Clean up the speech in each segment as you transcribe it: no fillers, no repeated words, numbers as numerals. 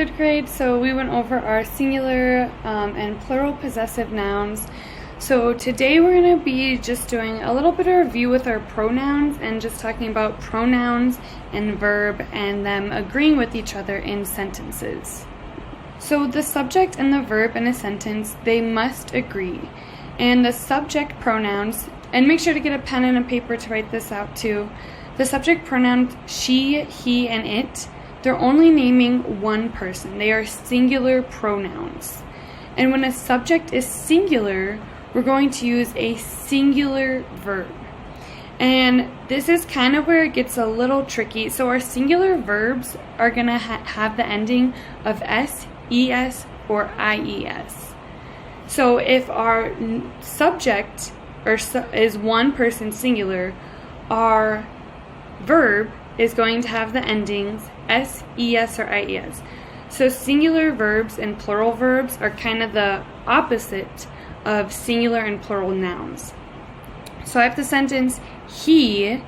Third grade, so we went over our singular and plural possessive nouns. So today we're going to be just doing a little bit of review with our pronouns and just talking about pronouns and verb and them agreeing with each other in sentences. So the subject and the verb in a sentence, they must agree. And the subject pronouns, and make sure to get a pen and a paper to write this out too. The subject pronouns, she, he, and it, they're only naming one person. They are singular pronouns. And when a subject is singular, we're going to use a singular verb. And this is kind of where it gets a little tricky. So our singular verbs are going to have the ending of s, es, or ies. So if our subject is one person singular, our verb is going to have the endings s, es, or ies. So singular verbs and plural verbs are kind of the opposite of singular and plural nouns. So I have the sentence, he,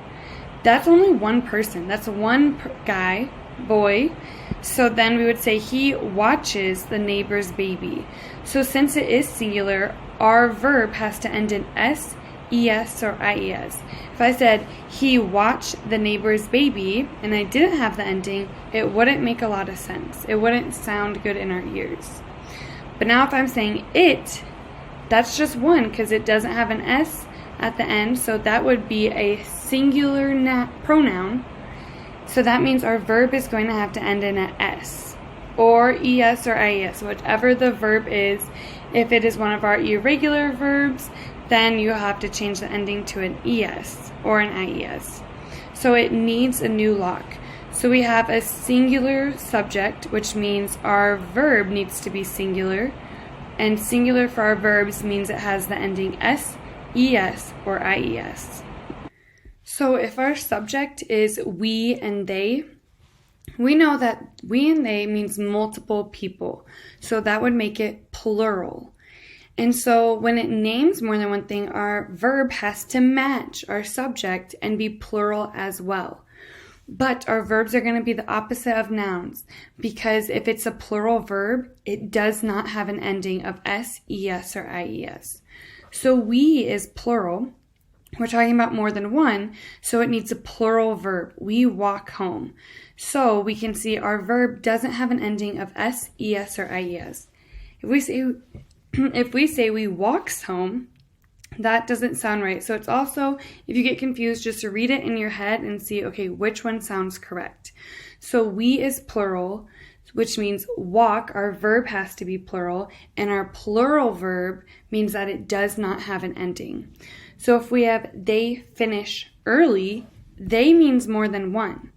that's only one person. That's one guy, boy. So then we would say he watches the neighbor's baby. So since it is singular, our verb has to end in s, es, or ies. If I said, he watched the neighbor's baby, and I didn't have the ending, it wouldn't make a lot of sense. It wouldn't sound good in our ears. But now if I'm saying it, that's just one because it doesn't have an s at the end, so that would be a singular pronoun. So that means our verb is going to have to end in an s, or es, or ies, whichever the verb is. If it is one of our irregular verbs, then you have to change the ending to an es or an ies. So it needs a new lock. So we have a singular subject, which means our verb needs to be singular. And singular for our verbs means it has the ending s, es, or ies. So if our subject is we and they, we know that we and they means multiple people. So that would make it plural. And so when it names more than one thing, our verb has to match our subject and be plural as well. But our verbs are going to be the opposite of nouns because if it's a plural verb, it does not have an ending of s, es, or ies. So we is plural. We're talking about more than one, so it needs a plural verb. We walk home. So we can see our verb doesn't have an ending of s, es, or ies. If we say we walks home, that doesn't sound right. So it's also, if you get confused, just to read it in your head and see, okay, which one sounds correct. So we is plural, which means walk, our verb has to be plural, and our plural verb means that it does not have an ending. So if we have they finish early, they means more than one.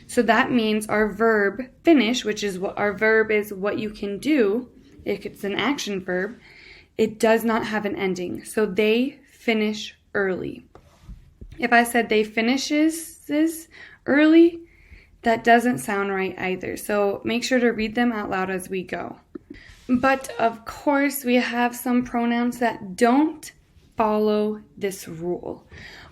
So that means our verb finish, which is what our verb is what you can do, if it's an action verb, it does not have an ending. So they finish early. If I said they finishes early, that doesn't sound right either. So make sure to read them out loud as we go. But of course, we have some pronouns that don't follow this rule.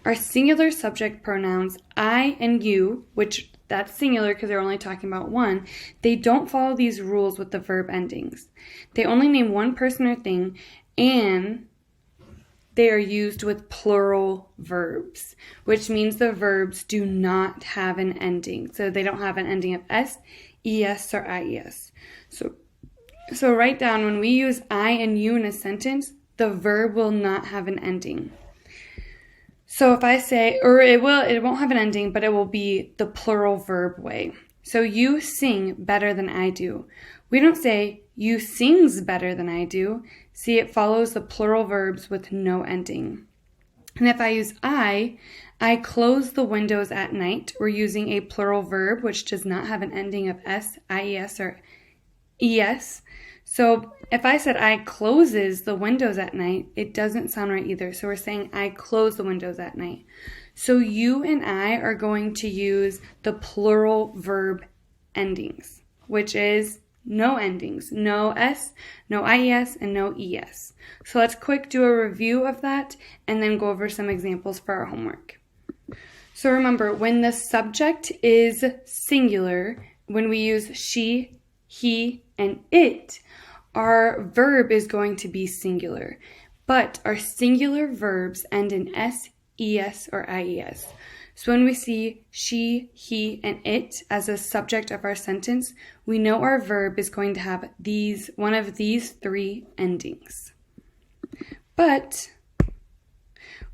Our singular subject pronouns, I and you, which that's singular because they're only talking about one, they don't follow these rules with the verb endings. They only name one person or thing, and they are used with plural verbs, which means the verbs do not have an ending. So they don't have an ending of s, es, or ies. So write down, when we use I and you in a sentence, the verb will not have an ending. So if I say, it won't have an ending, but it will be the plural verb way. So you sing better than I do. We don't say you sings better than I do. See, it follows the plural verbs with no ending. And if I use I close the windows at night, we're using a plural verb which does not have an ending of s, ies, or es. So if I said I closes the windows at night, it doesn't sound right either. So we're saying I close the windows at night. So you and I are going to use the plural verb endings, which is no endings, no s, no ies, and no es. So let's quick do a review of that and then go over some examples for our homework. So remember, when the subject is singular, when we use she, he, and it, our verb is going to be singular. But our singular verbs end in s, es, or ies. So when we see she, he, and it as a subject of our sentence, we know our verb is going to have one of these three endings. But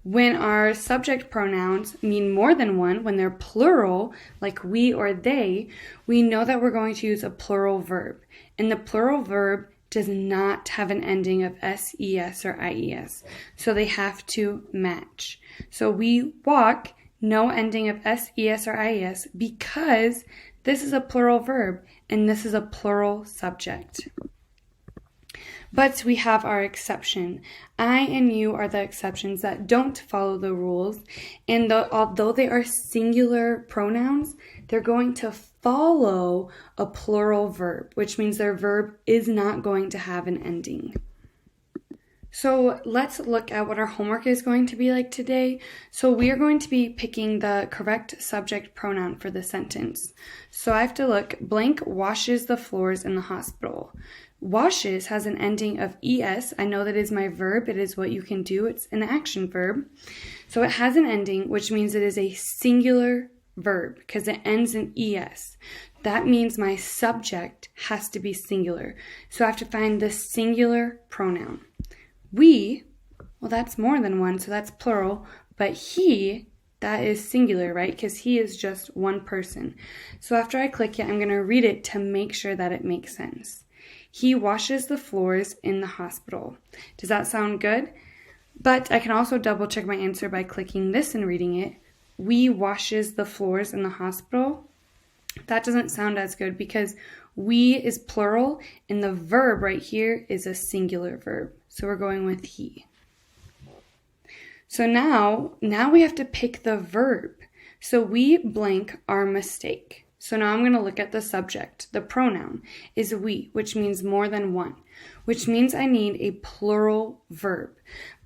when our subject pronouns mean more than one, when they're plural, like we or they, we know that we're going to use a plural verb. And the plural verb does not have an ending of s, es, or ies. So they have to match. So we walk, no ending of s, es, or ies, because this is a plural verb and this is a plural subject. But we have our exception. I and you are the exceptions that don't follow the rules. And although they are singular pronouns, they're going to follow a plural verb, which means their verb is not going to have an ending. So let's look at what our homework is going to be like today. So we are going to be picking the correct subject pronoun for the sentence. So I have to look, blank washes the floors in the hospital. Washes has an ending of es. I know that is my verb. It is what you can do. It's an action verb. So it has an ending, which means it is a singular verb because it ends in es. That means my subject has to be singular. So I have to find the singular pronoun. We, well, that's more than one, so that's plural. But he, that is singular, right? Because he is just one person. So after I click it, I'm going to read it to make sure that it makes sense. He washes the floors in the hospital. Does that sound good? But I can also double check my answer by clicking this and reading it. We washes the floors in the hospital. That doesn't sound as good because we is plural and the verb right here is a singular verb. So we're going with he. So now we have to pick the verb. So we blank our mistake. So now I'm going to look at the subject. The pronoun is we, which means more than one, which means I need a plural verb.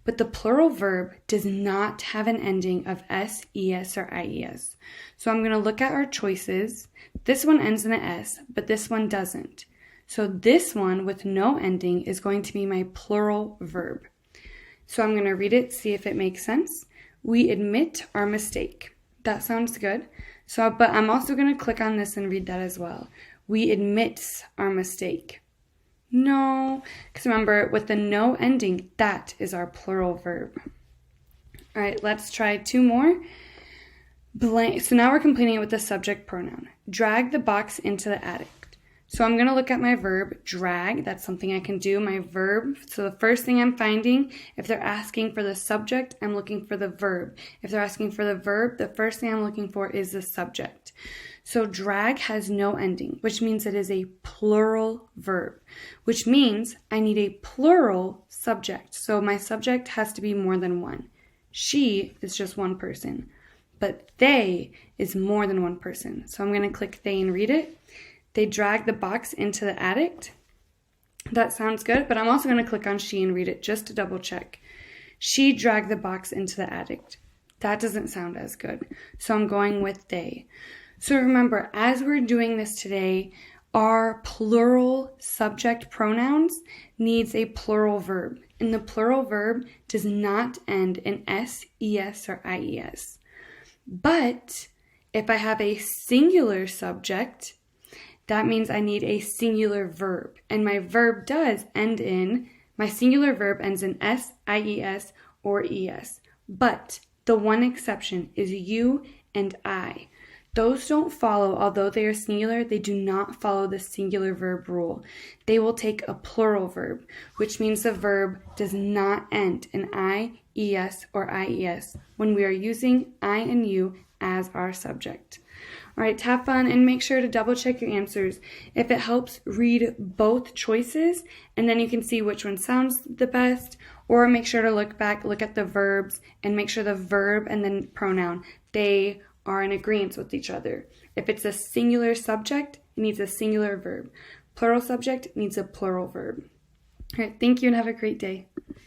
But the plural verb does not have an ending of s, es, or ies. So I'm going to look at our choices. This one ends in an s, but this one doesn't. So this one with no ending is going to be my plural verb. So I'm going to read it, see if it makes sense. We admit our mistake. That sounds good. But I'm also going to click on this and read that as well. We admits our mistake. No, because remember, with the no ending, that is our plural verb. All right, let's try two more. Blank. So now we're completing it with the subject pronoun. Drag the box into the attic. So I'm going to look at my verb, drag. That's something I can do, my verb. So the first thing I'm finding, if they're asking for the subject, I'm looking for the verb. If they're asking for the verb, the first thing I'm looking for is the subject. So drag has no ending, which means it is a plural verb, which means I need a plural subject. So my subject has to be more than one. She is just one person, but they is more than one person. So I'm going to click they and read it. They drag the box into the attic. That sounds good, but I'm also going to click on she and read it just to double check. She dragged the box into the attic. That doesn't sound as good, so I'm going with they. So remember, as we're doing this today, our plural subject pronouns needs a plural verb, and the plural verb does not end in s, es, or ies. But if I have a singular subject, that means I need a singular verb. And my singular verb ends in s, ies, or es. But the one exception is you and I. Those don't follow, although they are singular, they do not follow the singular verb rule. They will take a plural verb, which means the verb does not end in I, es, or ies when we are using I and you as our subject. All right, have fun and make sure to double check your answers. If it helps, read both choices and then you can see which one sounds the best, or make sure to look at the verbs and make sure the verb and then pronoun, they are in agreement with each other. If it's a singular subject, it needs a singular verb. Plural subject needs a plural verb. All right, thank you and have a great day.